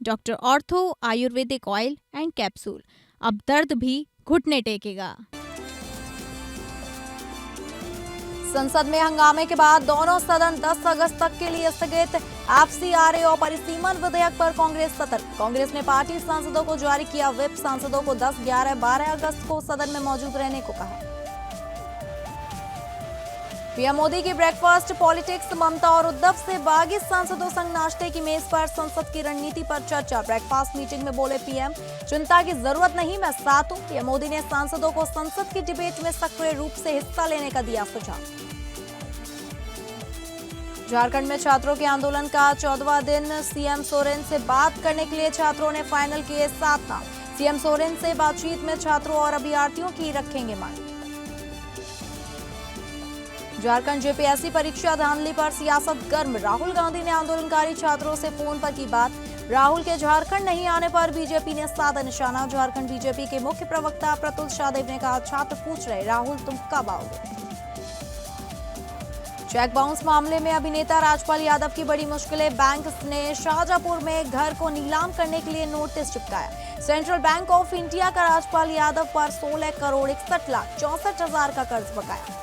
Doctor ortho Ayurvedic oil and capsule, अब दर्द भी घुटने टेकेगा। संसद में हंगामे के बाद दोनों सदन 10 अगस्त तक के लिए स्थगित। एफसीआरए और परिसीमन विधेयक पर कांग्रेस सतर्क। कांग्रेस ने पार्टी सांसदों को जारी किया व्हिप। सांसदों को 10, 11, 12 अगस्त को सदन में मौजूद रहने को कहा। पीएम मोदी की ब्रेकफास्ट पॉलिटिक्स। ममता और उद्धव से बागी सांसदों संग नाश्ते की मेज पर संसद की रणनीति पर चर्चा। ब्रेकफास्ट मीटिंग में बोले पीएम, चिंता की जरूरत नहीं, मैं साथ हूं। पीएम मोदी ने सांसदों को संसद की डिबेट में सक्रिय रूप से हिस्सा लेने का दिया सुझाव। झारखंड में छात्रों के आंदोलन का 14वां दिन। सीएम सोरेन से बात करने के लिए छात्रों ने फाइनल किए 7 नाम। सीएम सोरेन से बातचीत में छात्रों और अभ्यर्थियों की रखेंगे मांग। झारखंड जेपीएससी परीक्षा धांधली पर सियासत गर्म। राहुल गांधी ने आंदोलनकारी छात्रों से फोन पर की बात। राहुल के झारखंड नहीं आने पर बीजेपी ने साधा निशाना। झारखंड बीजेपी के मुख्य प्रवक्ता प्रतुल शाहदेव ने कहा, छात्र पूछ रहे राहुल तुम कब आओगे। चेक बाउंस मामले में अभिनेता राजपाल यादव की बड़ी मुश्किलें। बैंक ने शाहजहांपुर में घर को नीलाम करने के लिए नोटिस चिपकाया। सेंट्रल बैंक ऑफ इंडिया का राजपाल यादव पर 16 करोड़ 61 लाख 64 हजार का कर्ज बकाया।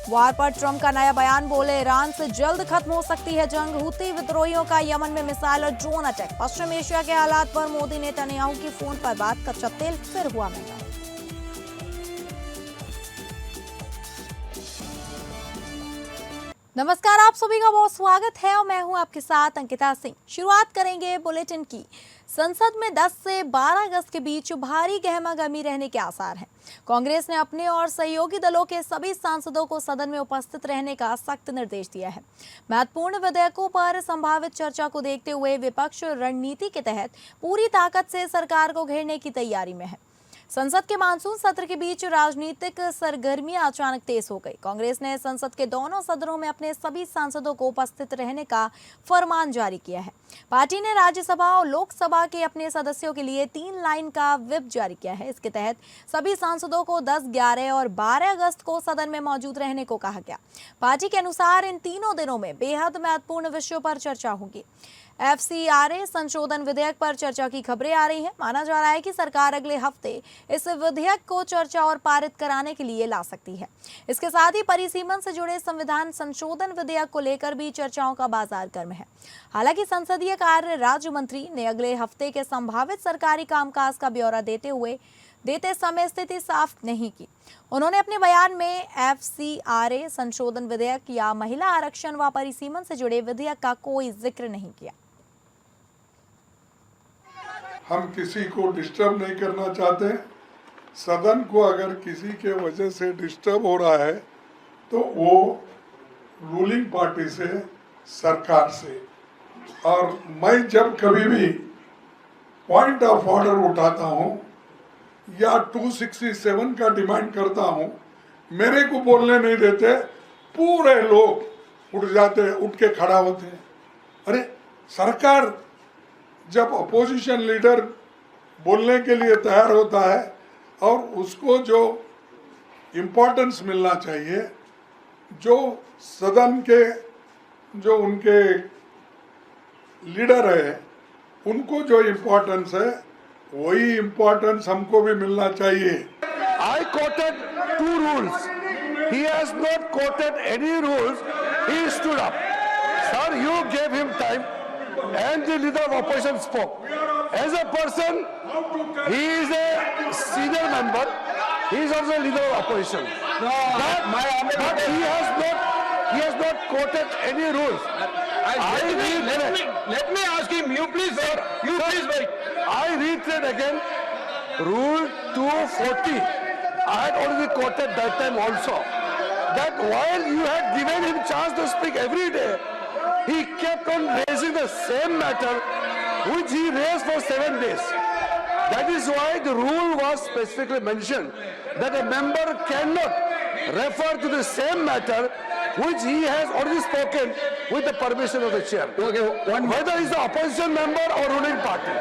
वार पर ट्रंप का नया बयान। बोले, ईरान से जल्द खत्म हो सकती है जंग। हूती विद्रोहियों का यमन में मिसाइल और ड्रोन अटैक। पश्चिम एशिया के हालात पर मोदी नेतन्याहू की फोन पर बात। कच्चा तेल फिर हुआ महंगा। नमस्कार, आप सभी का बहुत स्वागत है और मैं हूं आपके साथ अंकिता सिंह। शुरुआत करेंगे बुलेटिन की। संसद में 10 से 12 अगस्त के बीच भारी गहमागहमी रहने के आसार हैं। कांग्रेस ने अपने और सहयोगी दलों के सभी सांसदों को सदन में उपस्थित रहने का सख्त निर्देश दिया है। महत्वपूर्ण विधेयकों पर संभावित चर्चा को देखते हुए विपक्ष रणनीति के तहत पूरी ताकत से सरकार को घेरने की तैयारी में है। संसद के मानसून सत्र के बीच राजनीतिक सरगर्मियां अचानक तेज हो गई। कांग्रेस ने संसद के दोनों सदनों में अपने सभी सांसदों को उपस्थित रहने का फरमान जारी किया है। पार्टी ने राज्यसभा और लोकसभा के अपने सदस्यों के लिए 3 लाइन का व्हिप जारी किया है। इसके तहत सभी सांसदों को 10, 11 और 12 अगस्त को सदन में मौजूद रहने को कहा गया। पार्टी के अनुसार इन तीनों दिनों में बेहद महत्वपूर्ण विषयों पर चर्चा होगी। एफसीआरए संशोधन विधेयक पर चर्चा की खबरें आ रही हैं। माना जा रहा है कि सरकार अगले हफ्ते इस विधेयक को चर्चा और पारित कराने के लिए ला सकती है। इसके साथ ही परिसीमन से जुड़े संविधान संशोधन विधेयक को लेकर भी चर्चाओं का बाजार गर्म है। हालांकि संसदीय कार्य राज्य मंत्री ने अगले हफ्ते के संभावित सरकारी कामकाज का ब्यौरा देते समय स्थिति साफ नहीं की। उन्होंने अपने बयान में एफसीआरए संशोधन विधेयक या महिला आरक्षण व परिसीमन से जुड़े विधेयक का कोई जिक्र नहीं किया। हम किसी को डिस्टर्ब नहीं करना चाहते। सदन को अगर किसी के वजह से डिस्टर्ब हो रहा है तो वो रूलिंग पार्टी से, सरकार से। और मैं जब कभी भी पॉइंट ऑफ ऑर्डर उठाता हूँ या 267 का डिमांड करता हूँ, मेरे को बोलने नहीं देते, पूरे लोग उठ जाते, उठ के खड़ा होते हैं। अरे सरकार जब अपोजिशन लीडर बोलने के लिए तैयार होता है और उसको जो इम्पोर्टेंस मिलना चाहिए, जो सदन के जो उनके लीडर है उनको जो इम्पोर्टेंस है वही इम्पोर्टेंस हमको भी मिलना चाहिए। I quoted 2 rules. He has not quoted any rules. He stood up. Sir, you gave him time. And the leader of opposition spoke. As a person, he is a senior member. He is also a leader of opposition. No, but he has not quoted any ruls. Let me ask him. You please wait. You please wait. I reiterate again, Rule 240. I had already quoted that time also. That while you had given him chance to speak every day, he kept on raising the same matter which he raised for 7 days. That is why the rule was specifically mentioned that a member cannot refer to the same matter which he has already spoken with the permission of the chair. Okay, Whether he is the opposition member or ruling party.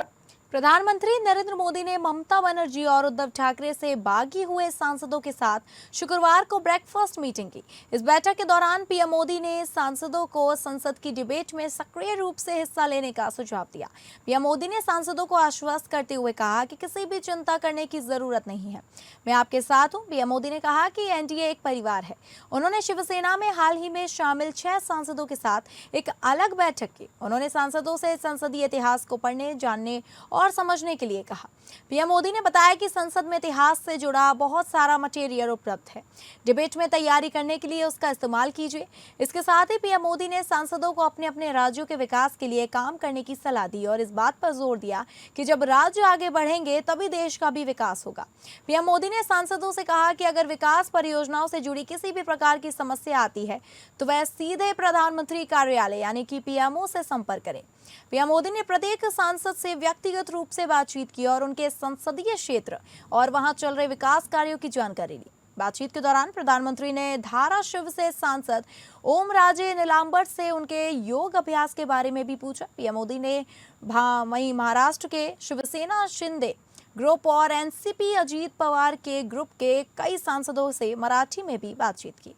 प्रधानमंत्री नरेंद्र मोदी ने ममता बनर्जी और उद्धव ठाकरे से बागी हुए सांसदों के साथ शुक्रवार को ब्रेकफास्ट मीटिंग की। इस बैठक के दौरान पीएम मोदी ने सांसदों को संसद की डिबेट में सक्रिय रूप से हिस्सा लेने का सुझाव दिया। पीएम मोदी ने सांसदों को आश्वस्त करते हुए कहा कि किसी भी चिंता करने की जरूरत नहीं है, मैं आपके साथ हूं। पीएम मोदी ने कहा कि एनडीए एक परिवार है। उन्होंने शिवसेना में हाल ही में शामिल 6 सांसदों के साथ एक अलग बैठक की। उन्होंने सांसदों से संसदीय इतिहास को पढ़ने, जानने और समझने के लिए कहा। पीएम मोदी ने बताया कि संसद में इतिहास से जुड़ा बहुत सारा मटेरियल उपलब्ध है, डिबेट में तैयारी करने के लिए उसका इस्तेमाल कीजिए। इसके साथ ही पीएम मोदी ने सांसदों को अपने अपने राज्यों के विकास के लिए काम करने की सलाह दी और इस बात पर जोर दिया कि जब राज्य आगे बढ़ेंगे तभी देश का भी विकास होगा। पीएम मोदी ने सांसदों से कहा कि अगर विकास परियोजनाओं से जुड़ी किसी भी प्रकार की समस्या आती है तो वह सीधे प्रधानमंत्री कार्यालय यानी कि पीएमओ से संपर्क करें। पीएम मोदी ने प्रत्येक सांसद से व्यक्तिगत रूप से बातचीत की और उनके संसदीय क्षेत्र और वहां चल रहे विकास कार्यों की जानकारी ली। बातचीत के दौरान प्रधानमंत्री ने धाराशिव से सांसद ओम राजे नीलांबर से उनके योग अभ्यास के बारे में भी पूछा। पीएम मोदी ने वहीं महाराष्ट्र के शिवसेना शिंदे ग्रुप और एनसीपी अजीत पवार के ग्रुप के कई सांसदों से मराठी में भी बातचीत की।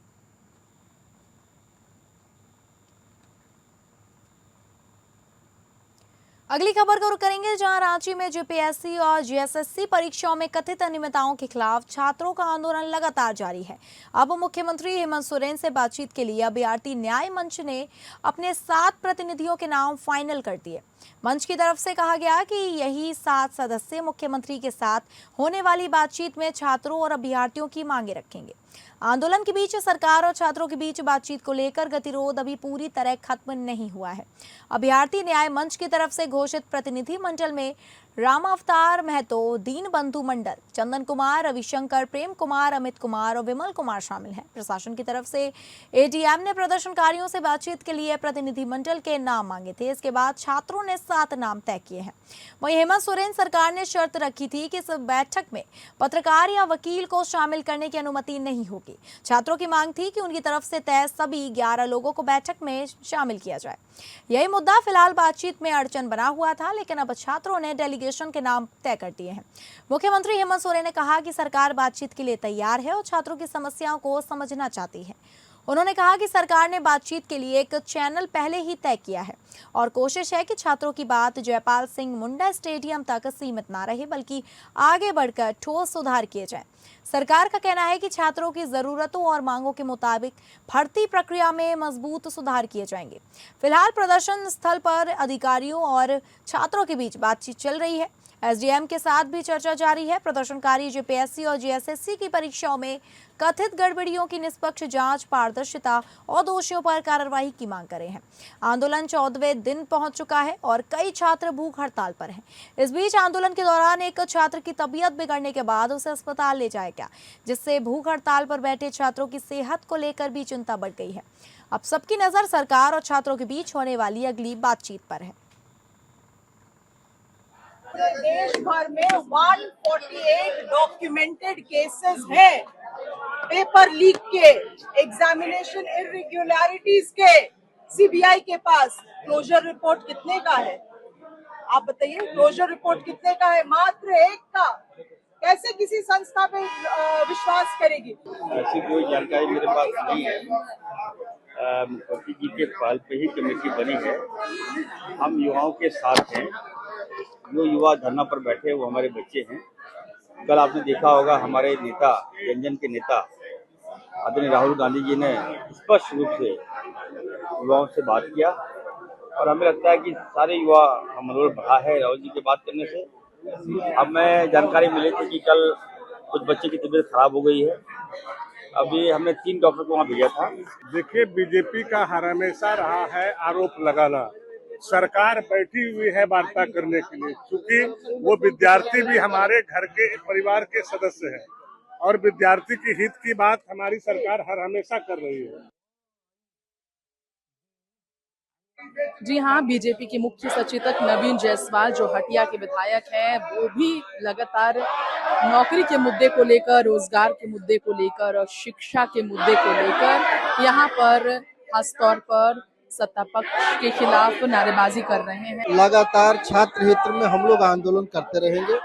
अगली खबर को रुख करेंगे, जहां रांची में जेपीएससी और जीएसएससी परीक्षाओं में कथित अनियमितताओं के खिलाफ छात्रों का आंदोलन लगातार जारी है। अब मुख्यमंत्री हेमंत सोरेन से बातचीत के लिए अभ्यर्थी न्याय मंच ने अपने 7 प्रतिनिधियों के नाम फाइनल कर दिए। मंच की तरफ से कहा गया कि यही 7 सदस्य मुख्यमंत्री के साथ होने वाली बातचीत में छात्रों और अभ्यर्थियों की मांगे रखेंगे। आंदोलन के बीच सरकार और छात्रों के बीच बातचीत को लेकर गतिरोध अभी पूरी तरह खत्म नहीं हुआ है। अभ्यर्थी न्याय मंच की तरफ से घोषित प्रतिनिधि मंडल में रामावतार महतो, दीन बंधु मंडल, चंदन कुमार, रविशंकर, प्रेम कुमार, अमित कुमार और विमल कुमार शामिल हैं। प्रशासन की तरफ से एडीएम ने प्रदर्शनकारियों से बातचीत के लिए प्रतिनिधि मंडल के नाम मांगे थे। इसके बाद छात्रों ने 7 नाम तय किए हैं। वहीं हेमंत सोरेन सरकार ने शर्त रखी थी कि इस बैठक में पत्रकार या वकील को शामिल करने की अनुमति नहीं होगी। छात्रों की मांग थी कि उनकी तरफ से तय सभी 11 लोगों को बैठक में शामिल किया जाए। यही मुद्दा फिलहाल बातचीत में अड़चन बना हुआ था, लेकिन अब छात्रों ने डेलीगेशन के नाम तय कर दिए हैं। मुख्यमंत्री हेमंत सोरेन ने कहा कि सरकार बातचीत के लिए तैयार है और छात्रों की समस्याओं को समझना चाहती है। उन्होंने कहा कि सरकार ने बातचीत के लिए एक चैनल पहले ही तय किया है और कोशिश है कि छात्रों की बात जयपाल सिंह मुंडा स्टेडियम तक सीमित ना रहे, बल्कि आगे बढ़कर ठोस सुधार किए जाएं। सरकार का कहना है कि छात्रों की जरूरतों और मांगों के मुताबिक भर्ती प्रक्रिया में मजबूत सुधार किए जाएंगे। फिलहाल प्रदर्शन स्थल पर अधिकारियों और छात्रों के बीच बातचीत चल रही है। एसडीएम के साथ भी चर्चा जारी है। प्रदर्शनकारी जेपीएससी और जीएसएससी की परीक्षाओं में कथित गड़बड़ियों की निष्पक्ष जांच, पारदर्शिता और दोषियों पर कार्रवाई की मांग कर रहे हैं। आंदोलन 14वें दिन पहुंच चुका है और कई छात्र भूख हड़ताल पर हैं। इस बीच आंदोलन के दौरान एक छात्र की तबीयत बिगड़ने के बाद उसे अस्पताल ले जाया गया, जिससे भूख हड़ताल पर बैठे छात्रों की सेहत को लेकर भी चिंता बढ़ गई है। अब सबकी नजर सरकार और छात्रों के बीच होने वाली अगली बातचीत पर है। देश भर में 148 डॉक्यूमेंटेड केसेस हैं पेपर लीक के, एग्जामिनेशन इरेगुलरिटीज के। सीबीआई के पास क्लोजर रिपोर्ट कितने का है? आप बताइए, क्लोजर रिपोर्ट कितने का है? मात्र 1 का। कैसे किसी संस्था पे विश्वास करेगी? ऐसी कोई जानकारी मेरे पास नहीं है। मुख्यमंत्री जी के पहल पे ही कमेटी बनी है। हम युवाओं के साथ हैं। जो युवा धरना पर बैठे वो हमारे बच्चे हैं। कल आपने देखा होगा हमारे नेता, जनजन के नेता आदरणीय राहुल गांधी जी ने स्पष्ट रूप से युवाओं से बात किया और हमें लगता है कि सारे युवा का मनोबल बढ़ा है राहुल जी की बात करने से। अब मैं जानकारी मिली थी कि कल कुछ बच्चे की तबीयत खराब हो गई है। अभी हमने 3 डॉक्टर को वहाँ भेजा था। देखिए, बीजेपी का हर हमेशा रहा है आरोप लगाना। सरकार बैठी हुई है वार्ता करने के लिए, क्योंकि वो विद्यार्थी भी हमारे घर के परिवार के सदस्य हैं और विद्यार्थी की हित की बात हमारी सरकार हर हमेशा कर रही है। जी हाँ, बीजेपी के मुख्य सचेतक नवीन जायसवाल जो हटिया के विधायक हैं, वो भी लगातार नौकरी के मुद्दे को लेकर, रोजगार के मुद्दे को लेकर और शिक्षा के मुद्दे को लेकर यहाँ पर खासतौर पर सत्ता पक्ष के खिलाफ नारेबाजी कर रहे हैं। लगातार छात्र हित में हम लोग आंदोलन करते रहेंगे।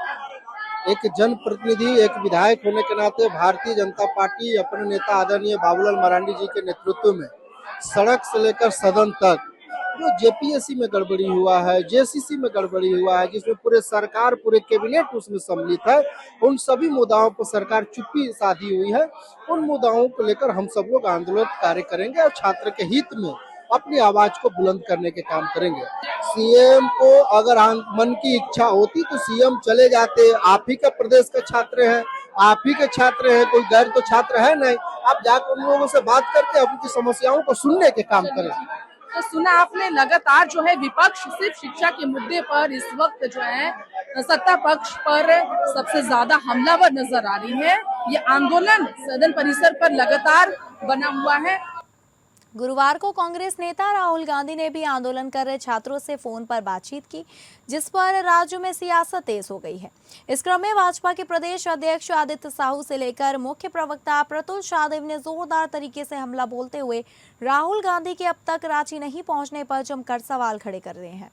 एक जनप्रतिनिधि, एक विधायक होने के नाते भारतीय जनता पार्टी अपने नेता आदरणीय बाबूलाल मरांडी जी के नेतृत्व में सड़क से लेकर सदन तक जो जेपीएससी में गड़बड़ी हुआ है, जेसीसी में गड़बड़ी हुआ है, जिसमें पूरे सरकार, पूरे कैबिनेट उसमें सम्मिलित है, उन सभी मुद्दाओं पर सरकार चुप्पी साधी हुई है। उन मुद्दाओं को लेकर हम सब लोग आंदोलन कार्य करेंगे और छात्र के हित में अपनी आवाज को बुलंद करने के काम करेंगे। सीएम को अगर मन की इच्छा होती तो सीएम चले जाते। आप ही का प्रदेश के छात्र हैं, आप ही के छात्र हैं, कोई गैर तो छात्र है नहीं। आप जाकर उन लोगों से बात करके उनकी समस्याओं को सुनने के काम करें। तो सुना आपने, लगातार जो है विपक्ष सिर्फ शिक्षा के मुद्दे पर इस वक्त जो है सत्ता पक्ष पर सबसे ज्यादा हमलावर नजर आ रही है। ये आंदोलन सदन परिसर पर लगातार बना हुआ है। गुरुवार को कांग्रेस नेता राहुल गांधी ने भी आंदोलन कर रहे छात्रों से फोन पर बातचीत की, जिस पर राज्य में सियासत तेज हो गई है। इस क्रम में भाजपा के प्रदेश अध्यक्ष आदित्य साहू से लेकर मुख्य प्रवक्ता प्रतुल शाहदेव ने जोरदार तरीके से हमला बोलते हुए राहुल गांधी के अब तक रांची नहीं पहुंचने पर जमकर सवाल खड़े कर रहे हैं।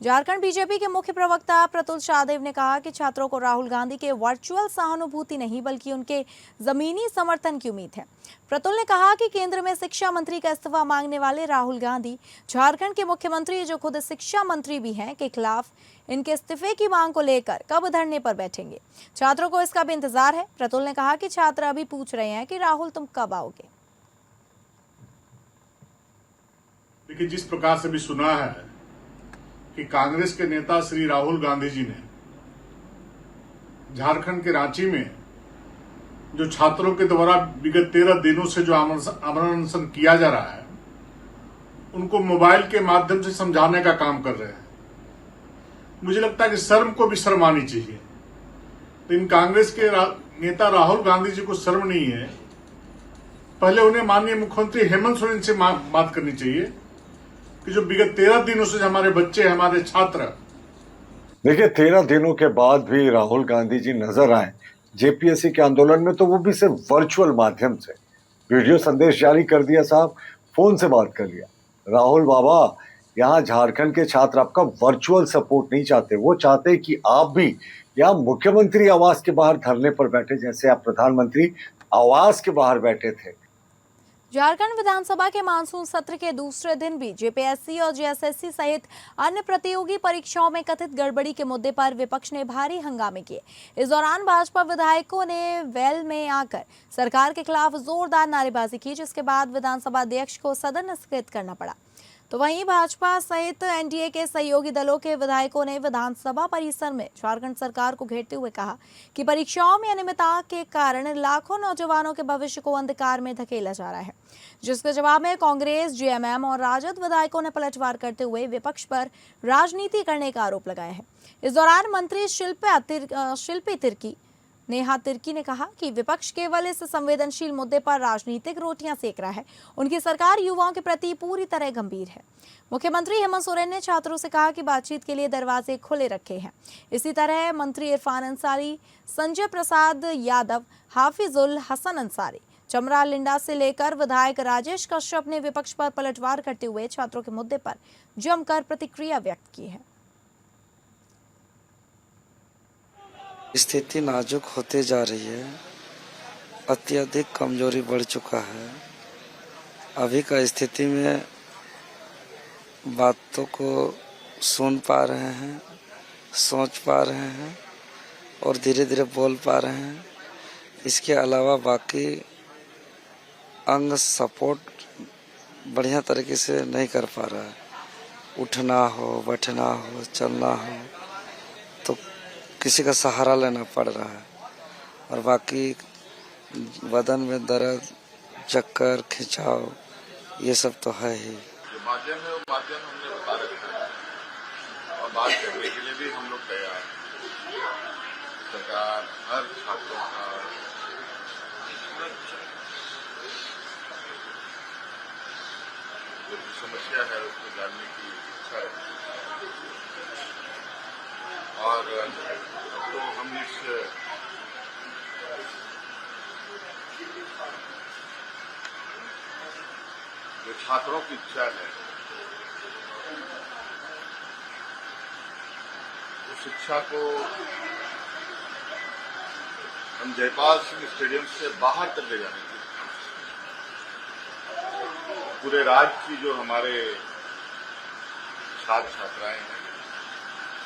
झारखंड बीजेपी के मुख्य प्रवक्ता प्रतुल शाहदेव ने कहा कि छात्रों को राहुल गांधी के वर्चुअल सहानुभूति नहीं बल्कि उनके जमीनी समर्थन की उम्मीद है। प्रतुल ने कहा कि केंद्र में शिक्षा मंत्री का इस्तीफा मांगने वाले राहुल गांधी झारखंड के मुख्यमंत्री, जो खुद शिक्षा मंत्री भी हैं, के खिलाफ इनके इस्तीफे की मांग को लेकर कब धरने पर बैठेंगे। छात्रों को इसका भी इंतजार है। प्रतुल ने कहा कि छात्र अभी पूछ रहे हैं कि राहुल तुम कब आओगे। देखिए, जिस प्रकार से भी सुना है कि कांग्रेस के नेता श्री राहुल गांधी जी ने झारखंड के रांची में जो छात्रों के द्वारा विगत 13 दिनों से जो आमरण अनशन किया जा रहा है, उनको मोबाइल के माध्यम से समझाने का काम कर रहे हैं। मुझे लगता है कि शर्म को भी शर्म आनी चाहिए। तो इन कांग्रेस के नेता राहुल गांधी जी को शर्म नहीं है। पहले उन्हें माननीय मुख्यमंत्री हेमंत सोरेन से बात करनी चाहिए कि जो विगत 13 दिनों से हमारे बच्चे, हमारे छात्र। देखिए, 13 दिनों के बाद भी राहुल गांधी जी नजर आए जेपीएससी के आंदोलन में, तो वो भी सिर्फ वर्चुअल माध्यम से वीडियो संदेश जारी कर दिया। साहब, फोन से बात कर लिया। राहुल बाबा, यहाँ झारखंड के छात्र आपका वर्चुअल सपोर्ट नहीं चाहते, वो चाहते कि आप भी यहाँ मुख्यमंत्री आवास के बाहर धरने पर बैठे, जैसे आप प्रधानमंत्री आवास के बाहर बैठे थे। झारखंड विधानसभा के मानसून सत्र के दूसरे दिन भी जेपीएससी और जेएसएससी सहित अन्य प्रतियोगी परीक्षाओं में कथित गड़बड़ी के मुद्दे पर विपक्ष ने भारी हंगामे किए। इस दौरान भाजपा विधायकों ने वेल में आकर सरकार के खिलाफ जोरदार नारेबाजी की, जिसके बाद विधानसभा अध्यक्ष को सदन स्थगित करना पड़ा। तो वहीं भाजपा सहित एनडीए के सहयोगी दलों के विधायकों ने विधानसभा परिसर में झारखंड सरकार को घेरते हुए कहा कि परीक्षाओं में अनियमितता के कारण लाखों नौजवानों के भविष्य को अंधकार में धकेला जा रहा है, जिसके जवाब में कांग्रेस, जेएमएम और राजद विधायकों ने पलटवार करते हुए विपक्ष पर राजनीति करने का आरोप लगाया है। इस दौरान मंत्री शिल्पी नेहा तिर्की ने कहा कि विपक्ष केवल इस संवेदनशील मुद्दे पर राजनीतिक रोटियां सेक रहा है। उनकी सरकार युवाओं के प्रति पूरी तरह गंभीर है। मुख्यमंत्री हेमंत सोरेन ने छात्रों से कहा कि बातचीत के लिए दरवाजे खुले रखे हैं। इसी तरह मंत्री इरफान अंसारी, संजय प्रसाद यादव, हाफिजुल हसन अंसारी, चमरा लिंडा से लेकर विधायक राजेश कश्यप ने विपक्ष पर पलटवार करते हुए छात्रों के मुद्दे पर जमकर प्रतिक्रिया व्यक्त की है। स्थिति नाजुक होते जा रही है, अत्यधिक कमजोरी बढ़ चुका है। अभी का स्थिति में बातों को सुन पा रहे हैं, सोच पा रहे हैं और धीरे धीरे बोल पा रहे हैं। इसके अलावा बाकी अंग सपोर्ट बढ़िया तरीके से नहीं कर पा रहा है। उठना हो, बैठना हो, चलना हो तो किसी का सहारा लेना पड़ रहा है और बाकी बदन में दर्द, चक्कर, खिंचाव ये सब तो है ही। माध्यम है वो माध्यम हमने बता रखा है और बात करने के लिए भी हम लोग तैयार हैं। सरकार हर छात्रों का जो समस्या है उसको जानने की इच्छा है और तो हम इस जो छात्रों की इच्छा है शिक्षा को हम जयपाल सिंह स्टेडियम से बाहर तक ले जाने की पूरे राज्य की जो हमारे छात्र छात्राएं हैं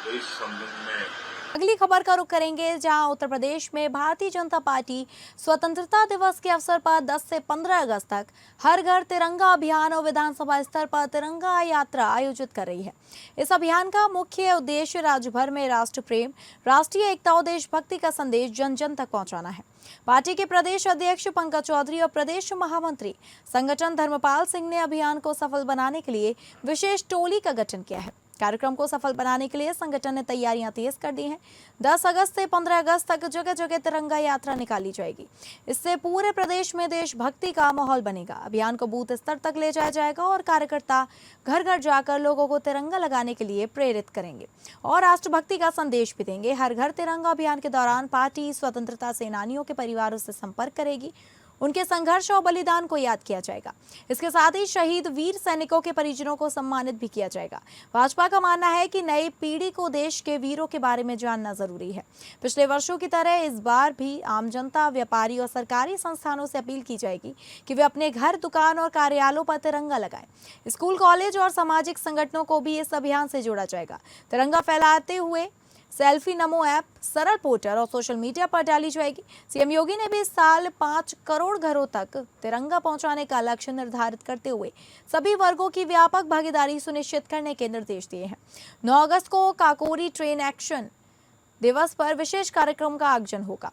तो इस संबंध में अगली खबर का रुख करेंगे, जहां उत्तर प्रदेश में भारतीय जनता पार्टी स्वतंत्रता दिवस के अवसर पर 10 से 15 अगस्त तक हर घर तिरंगा अभियान और विधानसभा स्तर पर तिरंगा यात्रा आयोजित कर रही है। इस अभियान का मुख्य उद्देश्य राज्य भर में राष्ट्र प्रेम, राष्ट्रीय एकता और देशभक्ति का संदेश जन जन तक पहुंचाना है। पार्टी के प्रदेश अध्यक्ष पंकज चौधरी और प्रदेश महामंत्री संगठन धर्मपाल सिंह ने अभियान को सफल बनाने के लिए विशेष टोली का गठन किया है। कार्यक्रम को सफल बनाने के लिए संगठन ने तैयारियां तेज कर दी हैं। 10 अगस्त से 15 अगस्त तक जगह जगह तिरंगा यात्रा निकाली जाएगी। इससे पूरे प्रदेश में देशभक्ति का माहौल बनेगा। अभियान को बूथ स्तर तक ले जाया जाएगा और कार्यकर्ता घर घर जाकर लोगों को तिरंगा लगाने के लिए प्रेरित करेंगे और राष्ट्रभक्ति का संदेश भी देंगे। हर घर तिरंगा अभियान के दौरान पार्टी स्वतंत्रता सेनानियों के परिवारों से संपर्क करेगी। उनके संघर्ष और बलिदान को याद किया जाएगा। इसके साथ ही शहीद वीर सैनिकों के परिजनों को सम्मानित भी किया जाएगा। भाजपा का मानना है कि नई पीढ़ी को देश के वीरों के बारे में जानना जरूरी है। पिछले वर्षों की तरह इस बार भी आम जनता, व्यापारी और सरकारी संस्थानों से अपील की जाएगी कि वे अपने घर, दुकान और कार्यालयों पर तिरंगा लगाएं। स्कूल, कॉलेज और सामाजिक संगठनों को भी इस अभियान से जोड़ा जाएगा। तिरंगा फैलाते हुए सेल्फी नमो ऐप, सरल पोर्टल और सोशल मीडिया पर डाली जाएगी। सीएम योगी ने भी इस साल 5 करोड़ घरों तक तिरंगा पहुंचाने का लक्ष्य निर्धारित करते हुए सभी वर्गों की व्यापक भागीदारी सुनिश्चित करने के निर्देश दिए हैं। 9 अगस्त को काकोरी ट्रेन एक्शन दिवस पर विशेष कार्यक्रम का आयोजन होगा।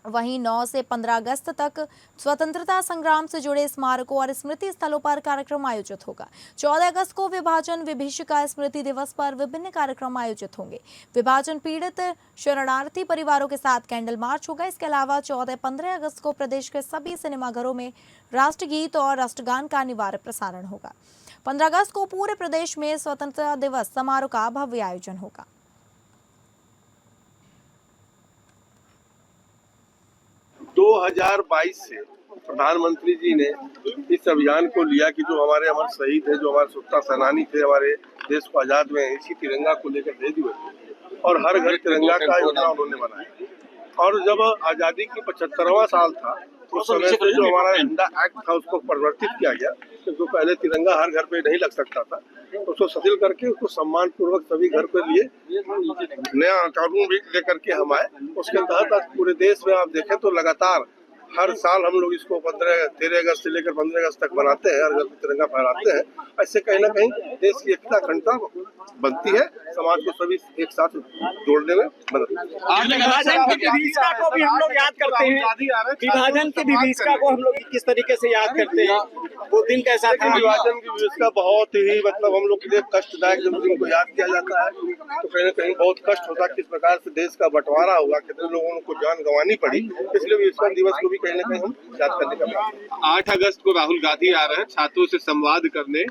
वहीं 9 से 15 अगस्त तक स्वतंत्रता संग्राम से जुड़े स्मारकों और स्मृति स्थलों पर कार्यक्रम आयोजित होगा। 14 अगस्त को विभाजन विभीषिका स्मृति दिवस पर विभिन्न कार्यक्रम आयोजित होंगे। विभाजन पीड़ित शरणार्थी परिवारों के साथ कैंडल मार्च होगा। इसके अलावा 14-15 अगस्त को प्रदेश के सभी सिनेमाघरों में राष्ट्रगीत और राष्ट्रगान का अनिवार्य प्रसारण होगा। 15 अगस्त को पूरे प्रदेश में स्वतंत्रता दिवस समारोह का भव्य आयोजन होगा। दो 2022 से प्रधानमंत्री जी ने इस अभियान को लिया कि जो हमारे अमर शहीद है, जो हमारे स्वतंत्रता सेनानी थे, हमारे देश को आजाद में इसी तिरंगा को लेकर भेजे हुए थे और हर घर तिरंगा का योजना उन्होंने बनाया। और जब आजादी की 75वां साल था उस समय से जो हमारा इंडिया एक्ट था उसको परिवर्तित किया गया, क्योंकि पहले तिरंगा हर घर पे नहीं लग सकता था। उसको शिथिल करके उसको सम्मान पूर्वक सभी घर के लिए नया कानून भी लेकर के हम आए। उसके तहत आज पूरे देश में आप देखें तो लगातार हर साल हम लोग इसको 13 अगस्त से लेकर 15 अगस्त तक बनाते हैं, हर घर में तिरंगा फहराते हैं। ऐसे कहीं ना कहीं देश की एकता अखंडता बनती है, समाज को सभी एक साथ जोड़ने में मदद। विभाजन की विभीषिका को भी हम लोग याद करते हैं। विभाजन की विभीषिका को हम लोग किस तरीके से याद करते हैं? वो दिन कैसा था? विभाजन की विभीषिका बहुत ही हम लोग के लिए कष्टदायक जब दिन को याद किया जाता है तो कहीं ना कहीं बहुत कष्ट होता है। किस प्रकार से देश का बंटवारा हुआ, कितने लोगों को जान गंवानी पड़ी, इसलिए विभीषिका दिवस को भी कहीं ना कहीं हम याद करने का। 8 अगस्त को राहुल गांधी आ रहे हैं छात्रों से संवाद करने।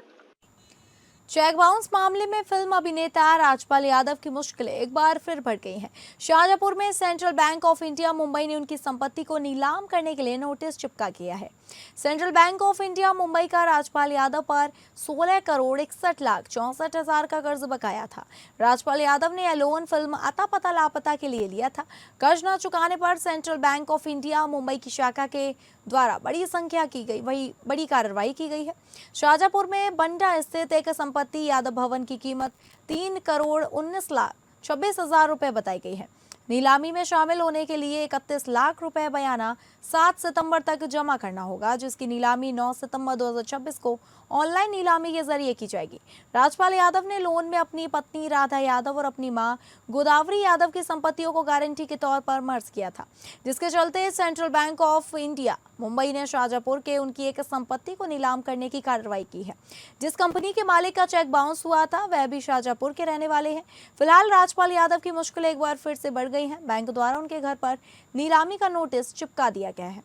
चेक बाउंस मामले में फिल्म अभिनेता राजपाल यादव की मुश्किलें एक बार फिर बढ़ गई हैं। शाहजहांपुर में central bank of India Mumbai ने उनकी संपत्ति को नीलाम करने के लिए नोटिस चिपका किया है। Central bank of India Mumbai का राजपाल यादव पर 16 करोड़ 61 लाख 64 हजार का कर्ज बकाया था। राजपाल यादव ने यह लोन फिल्म आता पता लापता के लिए लिया था। कर्ज न चुकाने पर central bank of India Mumbai की शाखा के द्वारा बड़ी कार्रवाई की गई है। शाहजहांपुर में बंडा स्थित एक संपत्ति यादव भवन की कीमत 3 करोड़ 19 लाख 26 हजार रुपए बताई गई है। नीलामी में शामिल होने के लिए 31 लाख रुपए बयाना 7 सितंबर तक जमा करना होगा, जिसकी नीलामी 9 सितंबर 2026 को ऑनलाइन नीलामी के जरिए की जाएगी। राजपाल यादव ने लोन में अपनी पत्नी राधा यादव और अपनी मां गोदावरी यादव की संपत्तियों को गारंटी के तौर पर मर्ज किया था, जिसके चलते central bank of India Mumbai ने शाहजहांपुर के उनकी एक संपत्ति को नीलाम करने की कार्रवाई की है। जिस कंपनी के मालिक का चेक बाउंस हुआ था वह भी शाहजहांपुर के रहने वाले हैं। फिलहाल राजपाल यादव की मुश्किलें एक बार फिर से बढ़ गई हैं। बैंक द्वारा उनके घर पर नीलामी का नोटिस चिपका दिया गया है।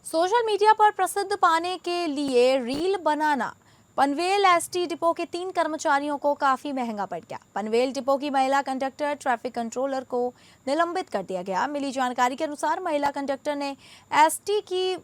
सोशल मीडिया पर प्रसिद्ध पाने के लिए रील बनाना पनवेल एसटी डिपो के 3 कर्मचारियों को काफी महंगा पड़ गया। पनवेल डिपो की महिला कंडक्टर ट्रैफिक कंट्रोलर को निलंबित कर दिया गया। मिली जानकारी के अनुसार महिला कंडक्टर ने एसटी की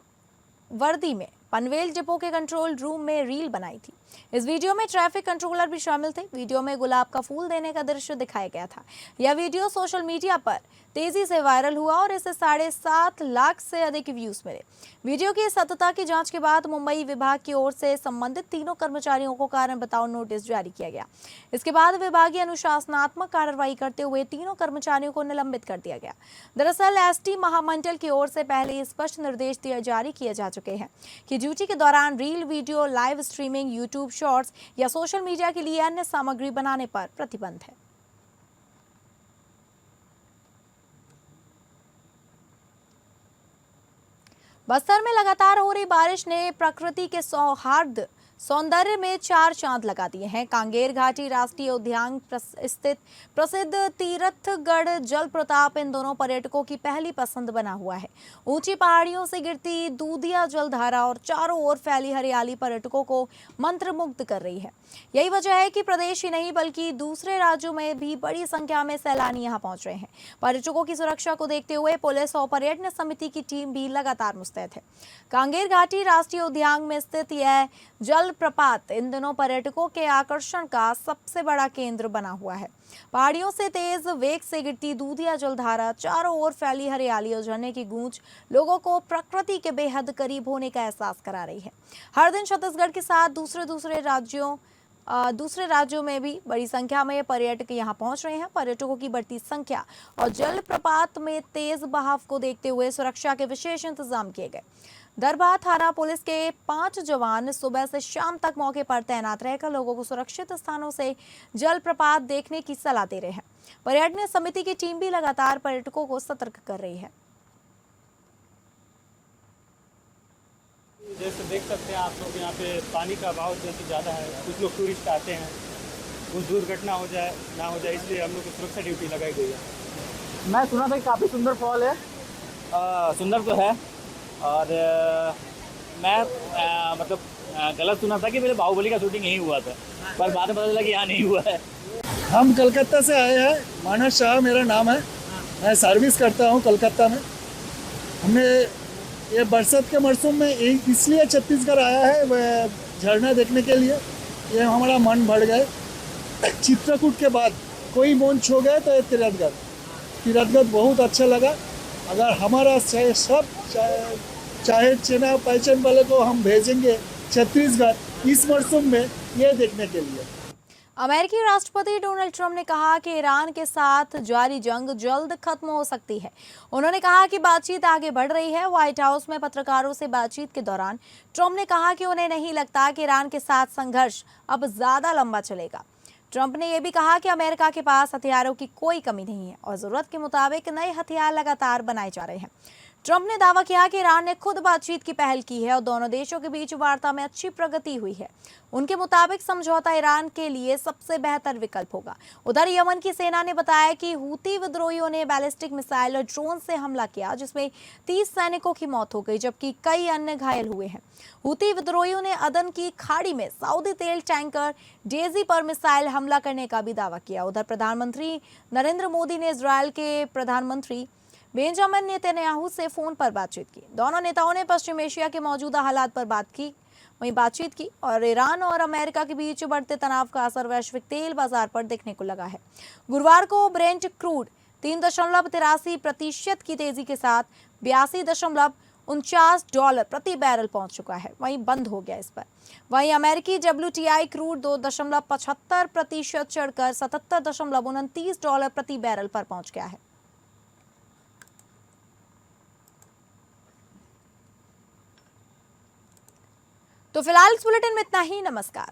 वर्दी में पनवेल डिपो के कंट्रोल रूम में रील बनाई थी। इस वीडियो में ट्रैफिक कंट्रोलर भी शामिल थे। वीडियो में गुलाब का फूल देने का दृश्य दिखाया गया था। यह वीडियो सोशल मीडिया पर तेजी से वायरल हुआ और इसे 7.5 लाख से अधिक व्यूज मिले। वीडियो की सत्यता की जांच के बाद मुंबई विभाग की ओर से संबंधित तीनों कर्मचारियों को कारण बताओ नोटिस जारी किया गया। इसके बाद विभागीय अनुशासनात्मक कार्रवाई करते हुए तीनों कर्मचारियों को निलंबित कर दिया गया। दरअसल एसटी महामंडल की ओर से पहले ही स्पष्ट निर्देश जारी किए जा चुके हैं कि ड्यूटी के दौरान reel, video, live streaming, YouTube shorts या सोशल मीडिया के लिए अन्य सामग्री बनाने पर प्रतिबंध है। बस्तर में लगातार हो रही बारिश ने प्रकृति के सौंदर्य में 4 चांद लगा दिए हैं। कांगेर घाटी राष्ट्रीय उद्यान स्थित प्रसिद्ध तीर्थगढ़ जलप्रपात इन दोनों पर्यटकों की पहली पसंद बना हुआ है। ऊंची पहाड़ियों से गिरती दूधिया जलधारा और चारों ओर फैली हरियाली पर्यटकों को मंत्रमुग्ध कर रही है। यही वजह है कि प्रदेश ही नहीं बल्कि दूसरे राज्यों में भी बड़ी संख्या में सैलानी यहां पहुंच रहे हैं। पर्यटकों की सुरक्षा को देखते हुए पुलिस और पर्यटन समिति की टीम भी लगातार मुस्तैद है। कांगेर घाटी राष्ट्रीय उद्यान में स्थित यह जलप्रपात इन दिनों पर्यटकों के आकर्षण का सबसे बड़ा केंद्र बना हुआ है। पहाड़ियों से तेज वेग से गिरती दूधिया जलधारा, चारों ओर फैली हरियाली और झरने की गूंज लोगों को प्रकृति के बेहद करीब होने का एहसास करा रही है। हर दिन छत्तीसगढ़ के साथ दूसरे राज्यों में भी बड़ी संख्या में पर्यटक यहां पहुंच रहे हैं। पर्यटकों की बढ़ती संख्या और जलप्रपात में तेज बहाव को देखते हुए सुरक्षा के विशेष इंतजाम किए गए। दरबार थाना पुलिस के 5 जवान सुबह से शाम तक मौके पर तैनात रहकर लोगों को सुरक्षित स्थानों से जलप्रपात देखने की सलाह दे रहे हैं। पर्यटन समिति की टीम भी लगातार पर्यटकों को सतर्क कर रही है। जैसे देख सकते हैं आप लोग, यहाँ पे पानी का बहाव जैसे ज़्यादा है। कुछ लोग टूरिस्ट आते हैं, कुछ दुर्घटना हो जाए ना हो जाए, इसलिए हम लोग को सुरक्षा ड्यूटी लगाई गई है। मैं सुना था कि काफ़ी सुंदर फॉल है। सुंदर तो है, और मैं गलत सुना था कि मेरे बाहुबली का शूटिंग यहीं हुआ था, पर बाद में पता चला कि यहाँ नहीं हुआ है। हम कलकत्ता से आए हैं। मानस शाह मेरा नाम है। मैं सर्विस करता हूँ कलकत्ता में। हमने ये बरसात के मौसम में इसलिए छत्तीसगढ़ आया है वह झरना देखने के लिए। ये हमारा मन भर गए। चित्रकूट के बाद कोई मन छो गए तो ये तीर्थगढ़ बहुत अच्छा लगा। अगर हमारा सब चाहे चेना पहचान वाले को हम भेजेंगे छत्तीसगढ़ इस मौसम में ये देखने के लिए। अमेरिकी राष्ट्रपति डोनाल्ड ट्रंप ने कहा कि ईरान के साथ जारी जंग जल्द खत्म हो सकती है। उन्होंने कहा कि बातचीत आगे बढ़ रही है। व्हाइट हाउस में पत्रकारों से बातचीत के दौरान ट्रंप ने कहा कि उन्हें नहीं लगता कि ईरान के साथ संघर्ष अब ज्यादा लंबा चलेगा। ट्रंप ने यह भी कहा कि अमेरिका के पास हथियारों की कोई कमी नहीं है और जरूरत के मुताबिक नए हथियार लगातार बनाए जा रहे हैं। ट्रंप ने दावा किया कि ईरान ने खुद बातचीत की पहल की है और दोनों देशों के बीच वार्ता में अच्छी प्रगति हुई है। उनके मुताबिक समझौता ईरान के लिए सबसे बेहतर विकल्प होगा। उधर यमन की सेना ने बताया कि हूती विद्रोहियों ने बैलिस्टिक मिसाइल और ड्रोन से हमला किया, जिसमें 30 सैनिकों की मौत हो गई जबकि कई अन्य घायल हुए हैं। हूती विद्रोहियों ने अदन की खाड़ी में सऊदी तेल टैंकर डेजी पर मिसाइल हमला करने का भी दावा किया। उधर प्रधानमंत्री नरेंद्र मोदी ने इजरायल के प्रधानमंत्री बेंजामिन नेतन्याहू से फोन पर बातचीत की। दोनों नेताओं ने पश्चिम एशिया के मौजूदा हालात पर बातचीत की और ईरान और अमेरिका के बीच बढ़ते तनाव का असर वैश्विक तेल बाजार पर देखने को लगा है। गुरुवार को ब्रेंट क्रूड 3.83% की तेजी के साथ $82.49 प्रति बैरल पहुंच चुका है, वहीं बंद हो गया इस पर। वहीं अमेरिकी WTI क्रूड 2.75% चढ़कर $77.29 प्रति बैरल पर पहुंच गया है। तो फिलहाल इस बुलेटिन में इतना ही। नमस्कार।